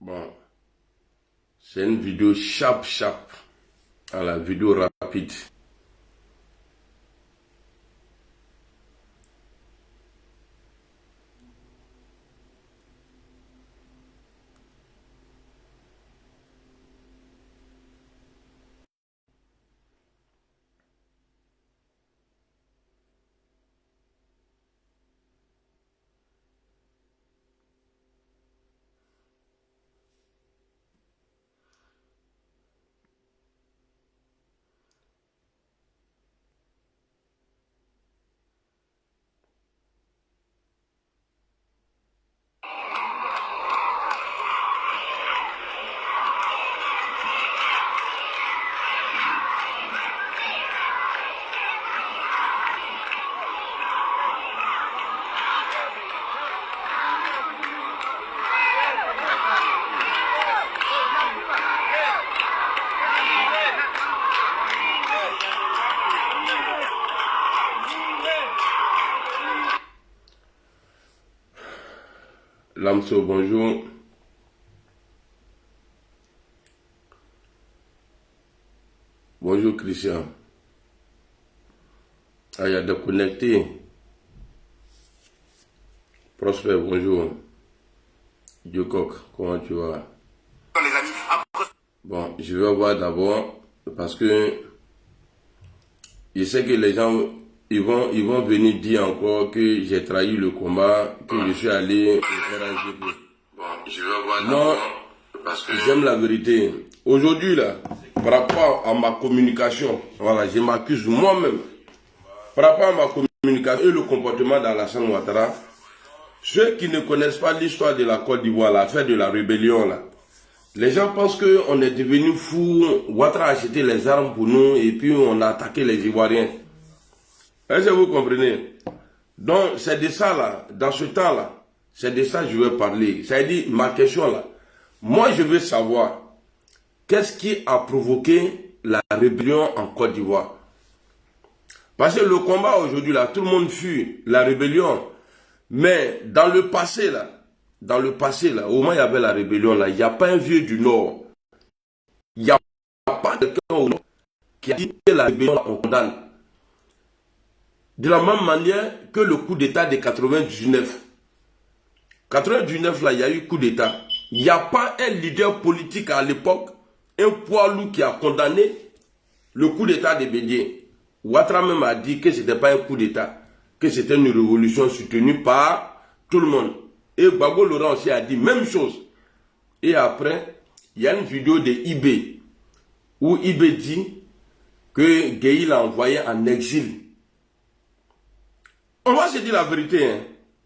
Bon, c'est une vidéo sharp, à la vidéo rapide. Lamso, bonjour. Bonjour Christian. Ah, il y a des connectés. Prosper, bonjour. Diococ, comment tu vas? Bon, je vais voir d'abord parce que je sais que les gens ils vont venir dire encore que j'ai trahi le combat, que je suis allé RAGP. Bon, je vais voir d'abord parce que j'aime la vérité. Aujourd'hui là, par rapport à ma communication, voilà, je m'accuse moi-même. Par rapport à ma communication et le comportement d'Alassane Ouattara, ceux qui ne connaissent pas l'histoire de la Côte d'Ivoire, l'affaire de la rébellion là, les gens pensent qu'on est devenu fou, Ouattara a acheté les armes pour nous et puis on a attaqué les Ivoiriens. Est-ce que vous comprenez? Donc c'est de ça là, dans ce temps là, c'est de ça que je vais parler. Ça veut dire, ma question là, moi je veux savoir, qu'est-ce qui a provoqué la rébellion en Côte d'Ivoire? Parce que le combat aujourd'hui là, tout le monde fuit la rébellion. Mais dans le passé là, au moment où il y avait la rébellion là, il n'y a pas un vieux du Nord. Il n'y a pas quelqu'un au Nord qui a dit que la rébellion on condamne. De la même manière que le coup d'état de 99. 99 là, il y a eu coup d'état. Il n'y a pas un leader politique à l'époque, un poids lourd qui a condamné le coup d'état de Bédié. Ouattara même a dit que ce n'était pas un coup d'état, que c'était une révolution soutenue par tout le monde. Et Gbagbo Laurent aussi a dit même chose. Et après, il y a une vidéo de IB, où IB dit que Gueye l'a envoyé en exil. On va se dire la vérité, hein.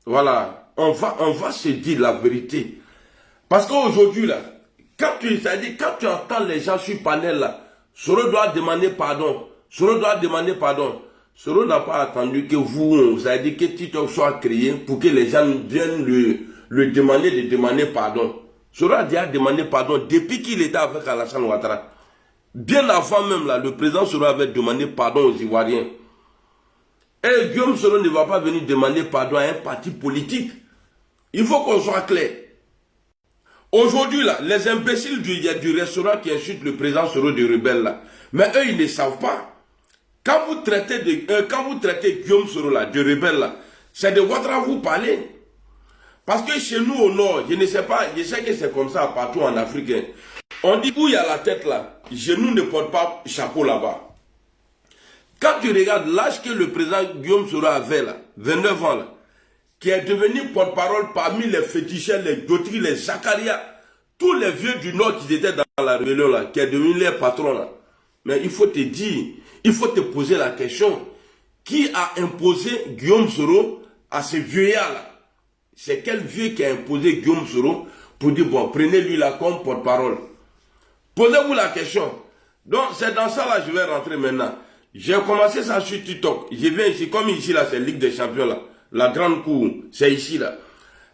Voilà, on va se dire la vérité. Parce qu'aujourd'hui, là, quand tu entends les gens sur le panel, là, Soro doit demander pardon. Soro doit demander pardon. Soro n'a pas attendu que vous avez dit que TikTok soit créé pour que les gens viennent le demander de demander pardon. Soro a déjà demandé pardon depuis qu'il était avec Alassane Ouattara. Bien avant même, là, le président Soro avait demandé pardon aux Ivoiriens. Et Guillaume Soro ne va pas venir demander pardon à un parti politique. Il faut qu'on soit clair. Aujourd'hui, là, les imbéciles du restaurant qui insultent le président Soro de rebelle, là, mais eux, ils ne savent pas. Quand vous traitez Guillaume Soro là, de rebelle, là, c'est de Ouattara vous parlez. Parce que chez nous au nord, je ne sais pas, je sais que c'est comme ça partout en Afrique. Hein. On dit où il y a la tête là, genoux ne portent pas chapeau là-bas. Quand tu regardes l'âge que le président Guillaume Soro avait là, 29 ans là, qui est devenu porte-parole parmi les féticheurs, les Gautry, les Zakaria, tous les vieux du Nord qui étaient dans la rébellion là, qui est devenu les patrons là. Mais il faut te dire, il faut te poser la question, qui a imposé Guillaume Soro à ces vieux-là là? C'est quel vieux qui a imposé Guillaume Soro pour dire, bon, prenez-lui là comme porte-parole? Posez-vous la question. Donc c'est dans ça là, je vais rentrer maintenant. J'ai commencé ça sur TikTok. Je viens ici, comme ici là, c'est Ligue des Champions là. La grande cour, c'est ici là.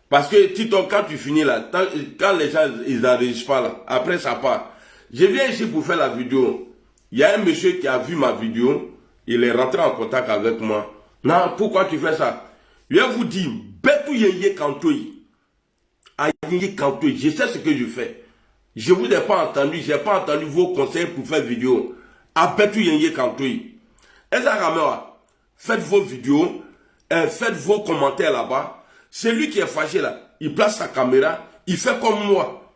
Parce que TikTok, quand tu finis là, quand les gens, ils n'enregistrent pas là, après ça part. Je viens ici pour faire la vidéo. Il y a un monsieur qui a vu ma vidéo, il est rentré en contact avec moi. Non, pourquoi tu fais ça? Je vais vous dire, Betou Yeye Kantoui. à Yingi Kantoui. Je sais ce que je fais. Je ne vous ai pas entendu, je n'ai pas entendu vos conseils pour faire vidéo. Abetou Yingi Kantoui. Faites vos vidéos, faites vos commentaires là-bas. Celui qui est fâché là, il place sa caméra, il fait comme moi.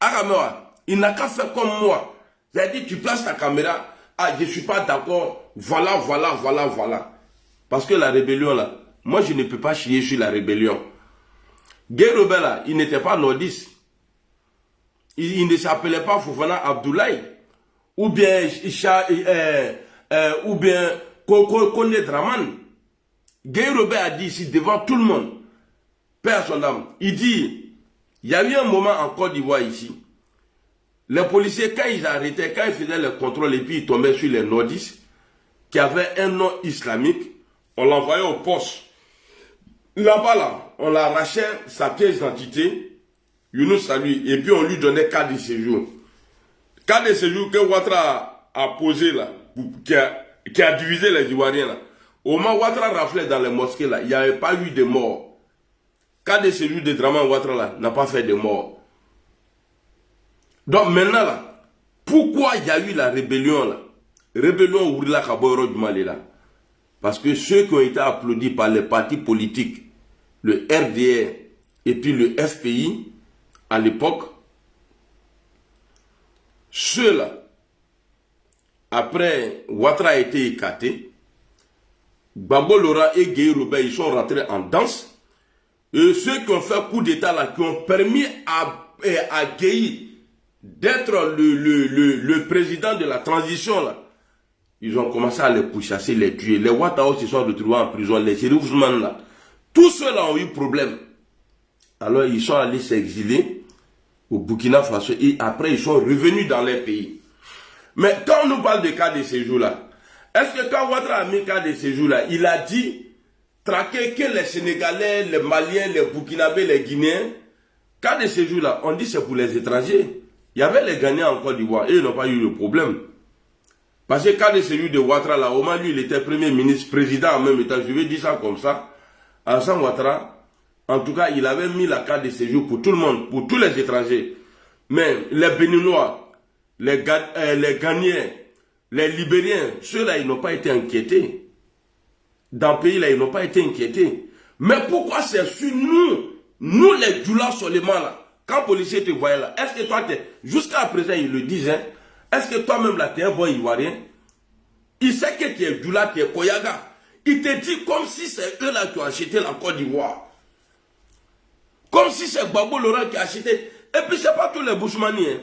Aramewa, il n'a qu'à faire comme moi. C'est-à-dire, tu places ta caméra, ah, je ne suis pas d'accord, voilà. Parce que la rébellion là, moi je ne peux pas chier sur la rébellion. Guy Robert là, il n'était pas nordiste. Il ne s'appelait pas Fofana Abdoulaye. Ou bien Kone Draman. Guy Robert a dit ici devant tout le monde, Père à son âme, il dit, il y a eu un moment en Côte d'Ivoire ici. Les policiers, quand ils arrêtaient, quand ils faisaient le contrôle et puis ils tombaient sur les nordistes qui avaient un nom islamique, on l'envoyait au poste. Là-bas, là, on l'arrachait sa pièce d'identité, Younous à lui, et puis on lui donnait carte de séjour. Carte de séjour que Ouattara a posé là, qui a divisé les Ivoiriens là. Au moment où Ouattara raflait dans les mosquées là, il n'y avait pas eu de morts. Carte de séjour de Draman Ouattara là n'a pas fait de morts. Donc maintenant là, pourquoi il y a eu la rébellion là? Rébellion Ourila Kaboyoro du Mali là. Parce que ceux qui ont été applaudis par les partis politiques, le RDR et puis le FPI, à l'époque, ceux-là, après Ouattara a été écarté, Gbagbo Laurent et Guy Robert, ils sont rentrés en danse. Et ceux qui ont fait coup d'état là, qui ont permis à Guy d'être le président de la transition là, ils ont commencé à les pourchasser, les tuer. Les Ouattao se sont retrouvés en prison, les Chérif Ousmane là. Tous ceux-là ont eu problème. Alors ils sont allés s'exiler au Burkina Faso et après ils sont revenus dans leur pays. Mais quand on nous parle de cas de séjour là, est-ce que quand Ouattara a mis cas de séjour là, il a dit traquer que les Sénégalais, les Maliens, les Burkinabés, les Guinéens? Cas de séjour là, on dit c'est pour les étrangers. Il y avait les Ghanéens en Côte d'Ivoire et ils n'ont pas eu de problème. Parce que cas de séjour de Ouattara là, au moins lui il était premier ministre, président en même temps, je vais dire ça comme ça. Alassane Ouattara, en tout cas, il avait mis la carte de séjour pour tout le monde, pour tous les étrangers. Mais les Béninois, les Ghanéens, les Libériens, ceux-là, ils n'ont pas été inquiétés. Dans le pays, là, ils n'ont pas été inquiétés. Mais pourquoi c'est sur nous les Djoula seulement là, quand le policier te voyait là, est-ce que toi, jusqu'à présent, ils le disent, hein, est-ce que toi-même là, tu es un bon Ivoirien? Il sait que tu es Djoula, tu es Koyaga. Il te dit comme si c'est eux là qui ont acheté la Côte d'Ivoire. Comme si c'est Gbagbo Laurent qui a acheté. Et puis c'est pas tous les Bushmani. Hein.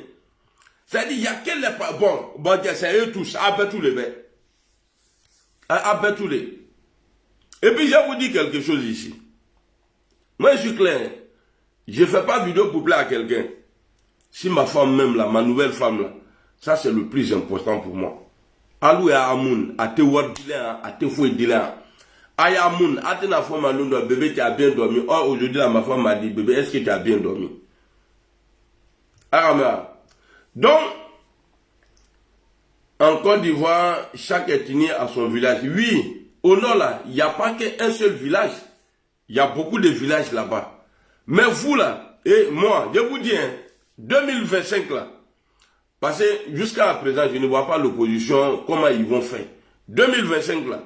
C'est-à-dire, il y a que les... Bon, c'est eux tous. Abetou les bêtes. Abetou les. Et puis je vais vous dire quelque chose ici. Moi je suis clair. Je ne fais pas vidéo pour plaire à quelqu'un. Si ma femme même là, ma nouvelle femme là, ça c'est le plus important pour moi. Alou et Amoun, à te voir diler, à te fouer diler. Aya Amoun, à te na femme à l'eau, bébé, tu as bien dormi. Oh, aujourd'hui, là, ma femme m'a dit, bébé, est-ce que tu as bien dormi? Arama. Donc, en Côte d'Ivoire, chaque ethnie a son village. Oui, au nord là, il n'y a pas qu'un seul village. Il y a beaucoup de villages là-bas. Mais vous là, et moi, je vous dis, hein, 2025 là, parce que jusqu'à présent, je ne vois pas l'opposition, comment ils vont faire. 2025 là,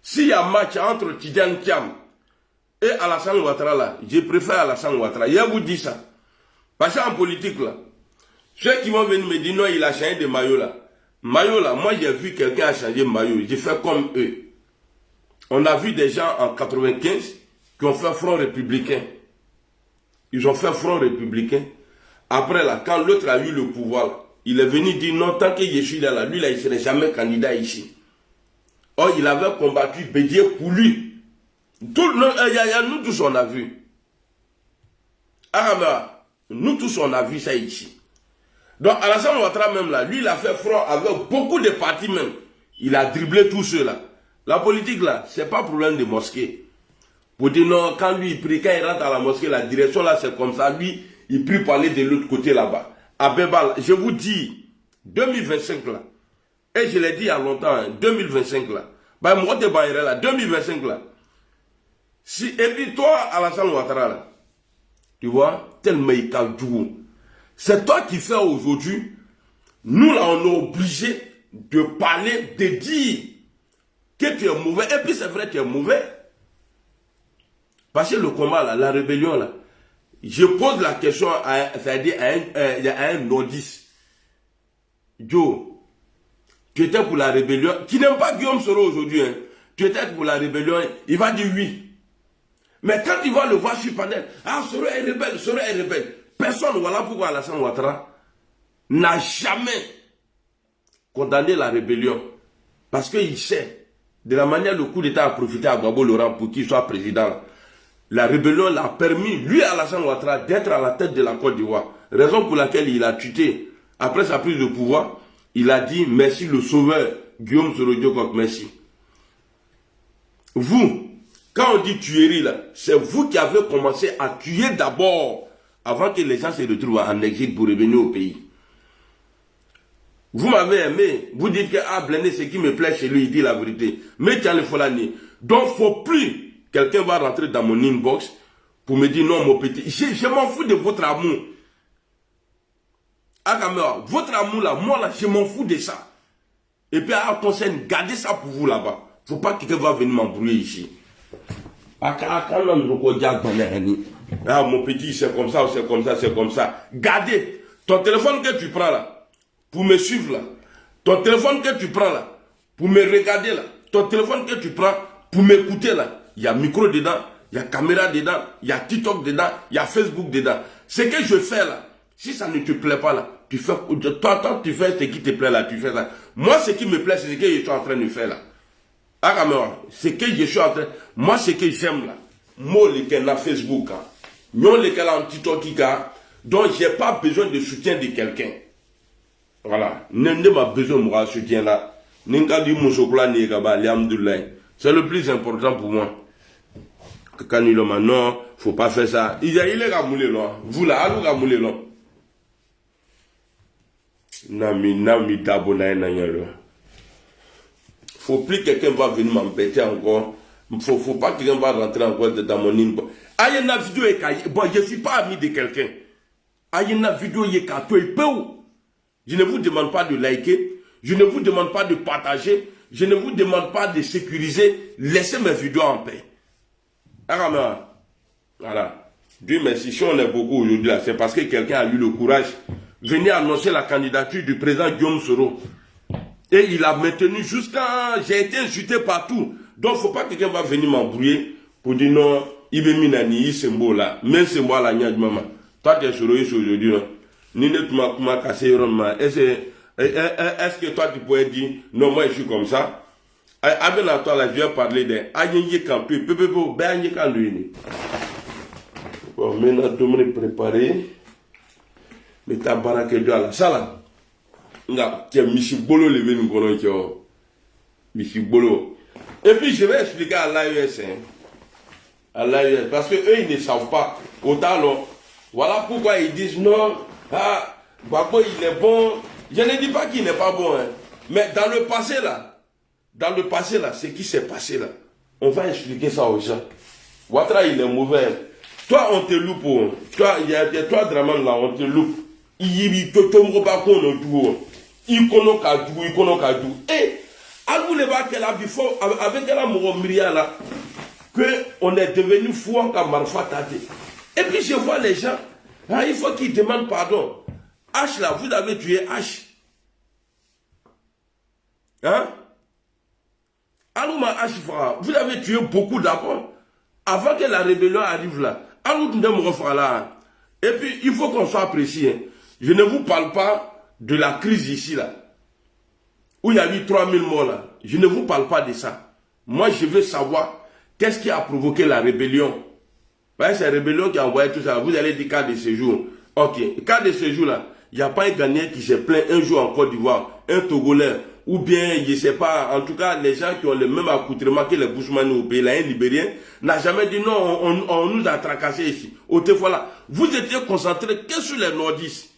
s'il y a match entre Tidiane Thiam et Alassane Ouattara là, je préfère Alassane Ouattara. Je vous dis ça. Parce qu'en politique là, ceux qui vont venir me dire non, il a changé de maillot là. Maillot là, moi j'ai vu quelqu'un a changé de maillot. J'ai fait comme eux. On a vu des gens en 95 qui ont fait front républicain. Ils ont fait front républicain. Après là, quand l'autre a eu le pouvoir, il est venu dire non, tant que je suis là, lui là, il ne serait jamais candidat ici. Or, il avait combattu Bédier pour lui. Nous tous on a vu. Arama, nous tous on a vu ça ici. Donc Alassane Ouattara même là, lui il a fait front avec beaucoup de partis même. Il a dribblé tous ceux là. La politique là, c'est pas problème de mosquée. Pour dire non, quand lui il prie, quand il rentre à la mosquée, la direction là c'est comme ça. Lui, il prie pour aller de l'autre côté là-bas. À Bébal, je vous dis, 2025 là, et je l'ai dit il y a longtemps, hein, 2025 là, bah moi te baillerai là, 2025 là. Si, et puis toi, Alassane Ouattara là, Tu vois, tellement il calme. C'est toi qui fais aujourd'hui. Nous, là, on est obligé de parler, de dire que tu es mauvais. Et puis, c'est vrai que tu es mauvais. Parce que le combat, là, la rébellion, là, je pose la question c'est-à-dire à un nordiste. Joe, tu étais pour la rébellion. Qui n'aime pas Guillaume Soro aujourd'hui, hein. Tu étais pour la rébellion, il va dire oui. Mais quand il va le voir sur panel, ah, Soro est rebelle, Soro est rebelle. Personne, voilà pourquoi Alassane Ouattara n'a jamais condamné la rébellion. Parce qu'il sait, de la manière le coup d'État a profité à Gbagbo Laurent pour qu'il soit président. La rébellion l'a permis, lui, Alassane Ouattara, d'être à la tête de la Côte d'Ivoire. Raison pour laquelle il a tuté. Après sa prise de pouvoir, il a dit merci le sauveur, Guillaume Soro Diop, merci. Vous, quand on dit tuerie, là, c'est vous qui avez commencé à tuer d'abord, avant que les gens se retrouvent en exil pour revenir au pays. Vous m'avez aimé, vous dites que ah, Blindé, ce qui me plaît chez lui, il dit la vérité. Mais tu as le Folani. Donc, il ne faut plus quelqu'un va rentrer dans mon inbox pour me dire non, mon petit. Je m'en fous de votre amour. Ah, votre amour là, moi là, je m'en fous de ça. Et puis à concerne, gardez ça pour vous là-bas. Il ne faut pas que quelqu'un va venir m'embrouiller ici. Ah, mon petit, c'est comme ça, c'est comme ça, c'est comme ça. Gardez ton téléphone que tu prends là, pour me suivre là. Ton téléphone que tu prends là, pour me regarder là. Ton téléphone que tu prends pour m'écouter là. Il y a micro dedans, il y a caméra dedans, il y a TikTok dedans, il y a Facebook dedans. Ce que je fais là, si ça ne te plaît pas là, tu fais, toi, tu fais ce qui te plaît là, tu fais ça. Moi, ce qui me plaît, c'est ce que je suis en train de faire là. Ah, caméra, ce que je suis en train, moi, ce que j'aime là, moi, lequel na Facebook, non, lequel en TikTok, donc j'ai pas besoin de soutien de quelqu'un. Voilà. N'en pas besoin de mon soutien là. C'est le plus important pour moi. Quand il dit non, faut pas faire ça. Il est ramoulé là. Vous là, allô ramoulé là. Nami dabo na yalo. Faut plus que quelqu'un va venir m'embêter encore. Faut pas que quelqu'un va rentrer encore dans mon inbox. Ayena vidéo est bon, je suis pas ami de quelqu'un. Ayena vidéo est kato et peu. Je ne vous demande pas de liker, je ne vous demande pas de partager, je ne vous demande pas de sécuriser. Laissez mes vidéos en paix. Voilà. Dieu merci, si on est beaucoup aujourd'hui, c'est parce que quelqu'un a eu le courage de venir annoncer la candidature du président Guillaume Soro. Et il a maintenu jusqu'à... J'ai été insulté partout. Donc, il ne faut pas que quelqu'un va venir m'embrouiller pour dire non, il veut minani, ce mot là. Même ce mot là, maman. Toi, tu es sur aujourd'hui, non? Est-ce que toi, tu pourrais dire non, moi, je suis comme ça? Avec toi, là, je vais parler de Ayenye Campé. Bon, maintenant, tout le monde est préparé. Mais ta baraque de la salle. Et puis je vais expliquer à l'AES. Parce que eux ils ne savent pas. Autant non. Voilà pourquoi ils disent non. Ah, Gbagbo il est bon. Je ne dis pas qu'il n'est pas bon. Hein. Mais dans le passé là, ce qui s'est passé là, on va expliquer ça aux gens. Ouattara il est mauvais. Toi on te loupe. Toi, il y a toi Draman là, on te loupe. Il te tombe pas qu'on a tout. Il connaît qu'à tout. Et, à vous les voir qu'elle a vu fort, avec la Myria là, qu'on est devenu fou en Marfa Tate. Et puis je vois les gens, hein, il faut qu'ils demandent pardon. H là, vous avez tué H. Hein? Alouma H, vous avez tué beaucoup d'abord. Avant que la rébellion arrive là. Là. Et puis, il faut qu'on soit précis. Hein. Je ne vous parle pas de la crise ici là, où il y a eu 3000 morts là. Je ne vous parle pas de ça. Moi je veux savoir qu'est-ce qui a provoqué la rébellion. C'est la rébellion qui a envoyé tout ça. Vous allez dire cas de séjour. Ok, cas de séjour là, il n'y a pas un Ghanéen qui s'est plaint un jour en Côte d'Ivoire, un Togolais, ou bien je ne sais pas, en tout cas les gens qui ont le même accoutrement que les Bushman au pays, là, un Libérien, n'a jamais dit non, on nous a tracassés ici. Voilà. Vous étiez concentrés que sur les nordistes.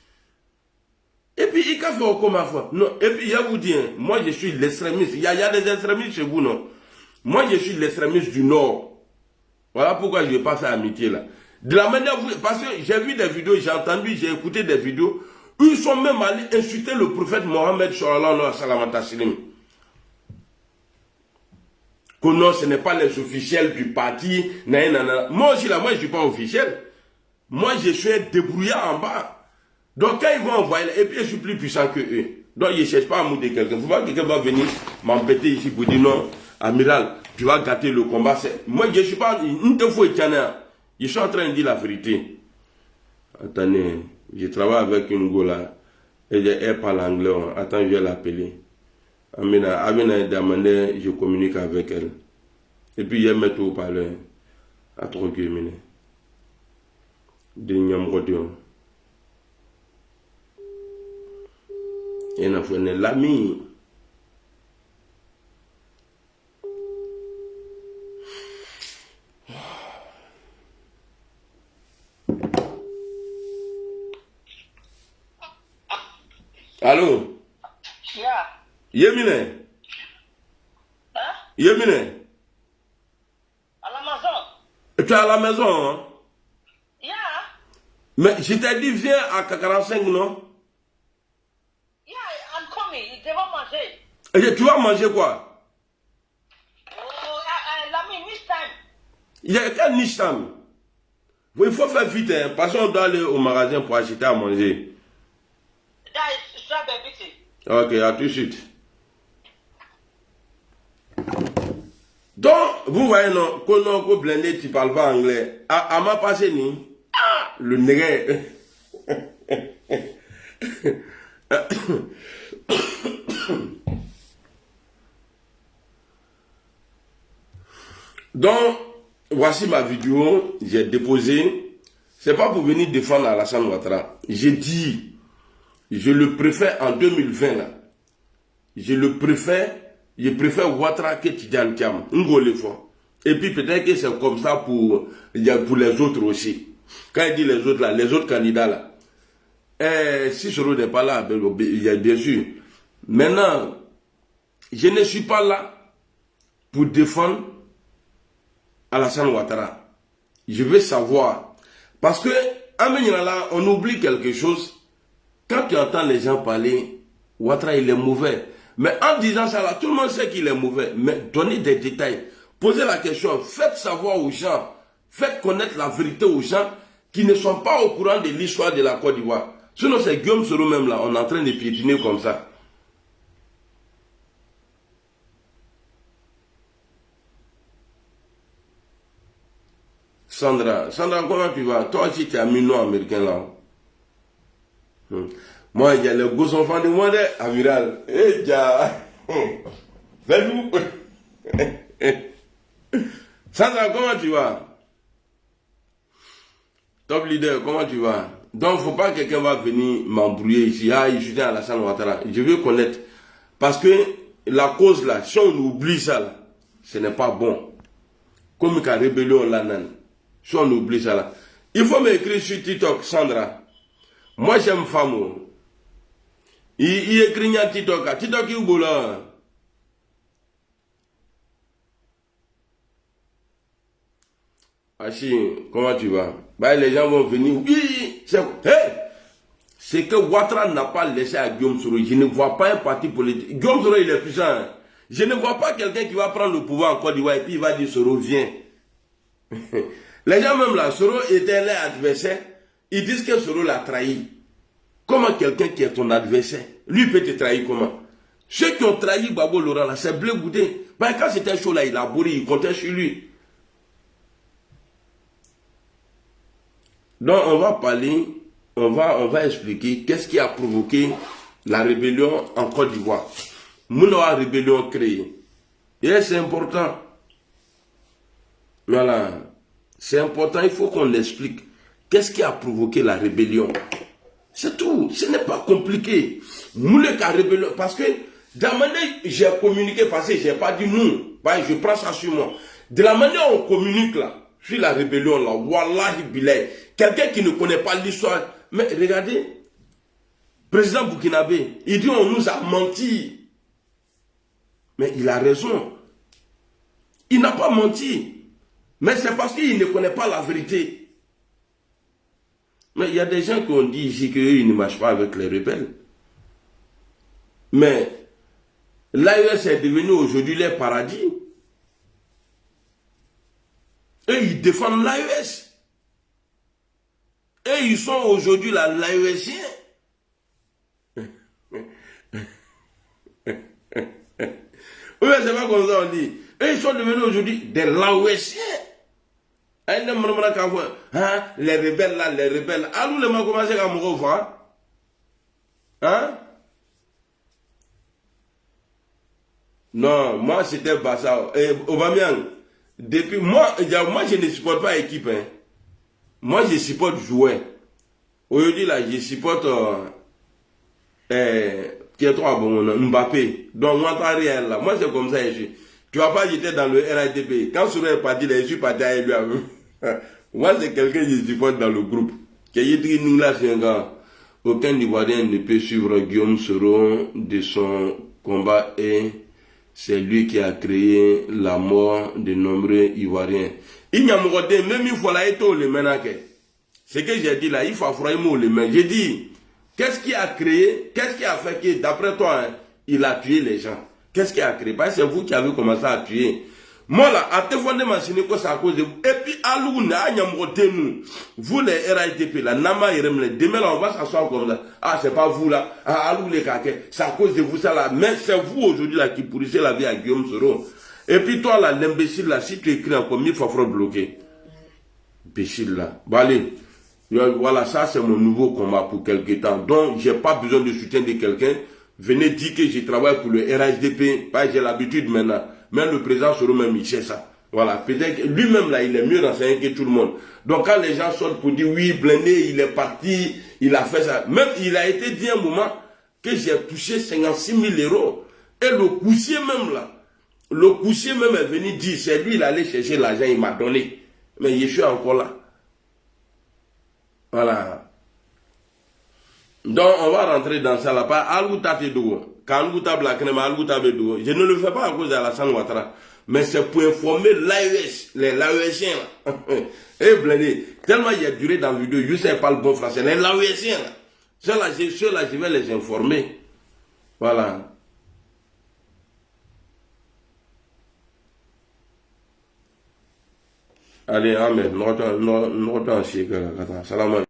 Et puis, il a fait encore ma foi. Non. Et puis, je vous dis, hein, moi, je suis l'extrémiste. Il y a des extrémistes chez vous, non? Moi, je suis l'extrémiste du Nord. Voilà pourquoi je ne vais pas faire amitié, là. De la manière, parce que j'ai vu des vidéos, j'ai entendu, j'ai écouté des vidéos, où ils sont même allés insulter le prophète Mohammed sallallahu alayhi wa sallam. Que non, ce n'est pas les officiels du parti. Nanana. Moi aussi, là, moi, je ne suis pas officiel. Moi, je suis un débrouillard en bas. Donc, quand ils vont envoyer, et puis je suis plus puissant que eux. Donc, ils ne cherchent pas à mouder quelqu'un. Il ne faut pas que quelqu'un va venir m'embêter ici pour dire non, amiral, tu vas gâter le combat. Moi, je ne suis pas. Je suis en train de dire la vérité. Attendez, je travaille avec une gola. Et elle parle anglais. Attends, je vais l'appeler. Amina demandé, je communique avec elle. Et puis, il met tout par là. À trop que mine. De Nyamgodio. Et n'a fait l'ami. Allô? Yemine? Hein? Yemine? À la maison? Tu es à la maison, hein? Yeah. Mais je t'ai dit, viens à 45, non? Yeah, I'm coming. Ils devront manger. Et tu vas manger quoi? Oh, l'ami, this time. Il y a quel niche time? Il faut faire vite, hein, parce qu'on doit aller au magasin pour acheter à manger. Ok, à tout de suite. Donc, vous voyez, non, qu'on blindé, tu parles pas anglais. À ma passé, ni, le nègre. Donc, voici ma vidéo, j'ai déposé. C'est pas pour venir défendre Alassane Ouattara. J'ai dit, je le préfère en 2020 là. Je préfère Ouattara que Tidjane Thiam. Et puis peut-être que c'est comme ça pour les autres aussi. Quand il dit les autres là, les autres candidats là. Si Soro n'est pas là, il y a bien sûr. Maintenant, je ne suis pas là pour défendre Alassane Ouattara. Je veux savoir. Parce que, on oublie quelque chose. Quand tu entends les gens parler, Ouattara il est mauvais. Mais en disant ça là, tout le monde sait qu'il est mauvais. Mais donnez des détails. Posez la question. Faites savoir aux gens. Faites connaître la vérité aux gens qui ne sont pas au courant de l'histoire de la Côte d'Ivoire. Sinon c'est Guillaume Soro même là. On est en train de piétiner comme ça. Sandra, comment tu vas? Toi aussi tu es un américain là. Moi, il y a les gros enfants de moi, amiral. Eh, déjà. Fais-nous. Sandra, comment tu vas? Top leader, comment tu vas? Donc, il ne faut pas que quelqu'un va venir m'embrouiller ici. Ah, il soutient Alassane Ouattara. Je veux connaître. Parce que la cause là, si on oublie ça là, ce n'est pas bon. Comme la rébellion là, si on oublie ça là. Il faut m'écrire sur TikTok, Sandra. Moi, j'aime femme. Il écrit un TikTok. TikTok, il est là. Achi, comment tu vas? Bah, les gens vont venir. Oui, c'est que Ouattara n'a pas laissé à Guillaume Soro. Je ne vois pas un parti politique. Guillaume Soro, il est puissant. Je ne vois pas quelqu'un qui va prendre le pouvoir en Côte d'Ivoire et puis il va dire Soro, viens. Les gens même là, Soro était leur adversaire. Ils disent que Soro l'a trahi. Comment quelqu'un qui est ton adversaire, lui peut te trahir comment? Ceux qui ont trahi Babo Laurent là, c'est Blé Goudin. Ben, quand c'était chaud là, il a bourré, il comptait sur lui. Donc on va parler, on va expliquer qu'est-ce qui a provoqué la rébellion en Côte d'Ivoire. Mouna rébellion créée. Et c'est important. Voilà. C'est important, il faut qu'on l'explique. Qu'est-ce qui a provoqué la rébellion? C'est tout. Ce n'est pas compliqué. Moulek a rébellion. Parce que, de la manière j'ai communiqué, parce que je n'ai pas dit nous. Je prends ça sur moi. De la manière on communique là, sur la rébellion là, wallahi bilay. Quelqu'un qui ne connaît pas l'histoire. Mais regardez, président Burkinabé, il dit on nous a menti. Mais il a raison. Il n'a pas menti. Mais c'est parce qu'il ne connaît pas la vérité. Mais il y a des gens qui ont dit ici qu'ils ne marchent pas avec les rebelles. Mais l'AES est devenu aujourd'hui leur paradis. Et ils défendent l'AES. Et ils sont aujourd'hui l'AESien. Oui, c'est pas comme ça on dit. Et ils sont devenus aujourd'hui des l'AESiens. Les rebelles là, les rebelles. Ah, nous les avons commencé à me revoir. Hein? Non, moi c'était Bassa. Aubameyang, depuis moi, je ne supporte pas l'équipe. Hein. Moi je supporte jouer. Aujourd'hui là, je supporte qui est trop bon, Mbappé. Donc moi, en réel là, moi c'est comme ça. Tu vas pas j'étais dans le RATP. Quand Souré est parti, je suis parti avec lui. Moi c'est quelqu'un que je supporte dans le groupe. Aucun Ivoirien ne peut suivre Guillaume Soro de son combat et c'est lui qui a créé la mort de nombreux Ivoiriens. Il n'y a même il faut la étau le menake. Ce que j'ai dit là, il faut vraiment le men. J'ai dit, qu'est-ce qui a créé, qu'est-ce qui a fait que, d'après toi, hein, il a tué les gens? Qu'est-ce qui a créé? Parce que c'est vous qui avez commencé à tuer. Moi là, à te fonder machine, quoi, c'est à cause de vous. Et puis, à l'ouna, nous, vous les RATP là, Nama et Remle, demain là, on va s'asseoir comme ça. Ah, c'est pas vous là, ah, à l'ou les caquets, c'est à cause de vous ça là. Mais c'est vous aujourd'hui là qui pourrissez la vie à Guillaume Soro. Et puis toi là, l'imbécile là, si tu écris encore 1000 fois, il faut bloquer. Imbécile là. Bon allez. Voilà, ça c'est mon nouveau combat pour quelque temps. Donc, j'ai pas besoin de soutien de quelqu'un. Venez dire que je travaille pour le RHDP. J'ai l'habitude maintenant. Même le président Soro même, il sait ça. Voilà, peut-être lui-même là, il est mieux renseigné que tout le monde. Donc, quand les gens sortent pour dire oui, Blindé, il est parti, il a fait ça. Même, il a été dit un moment que j'ai touché 56 000 euros. Et le coussier même là, le coussier même est venu dire, c'est lui, il allait chercher l'argent, il m'a donné. Mais je suis encore là. Voilà. Donc, on va rentrer dans ça là. Je ne le fais pas à cause d'Alassane Ouattara. Mais c'est pour informer l'AES, les l'AESiens. Et blindé. Tellement il y a duré dans la vidéo, je ne sais pas le bon français. Les l'AESiens. Ceux-là, je vais les informer. Voilà. Allez, amen. Nous, salam.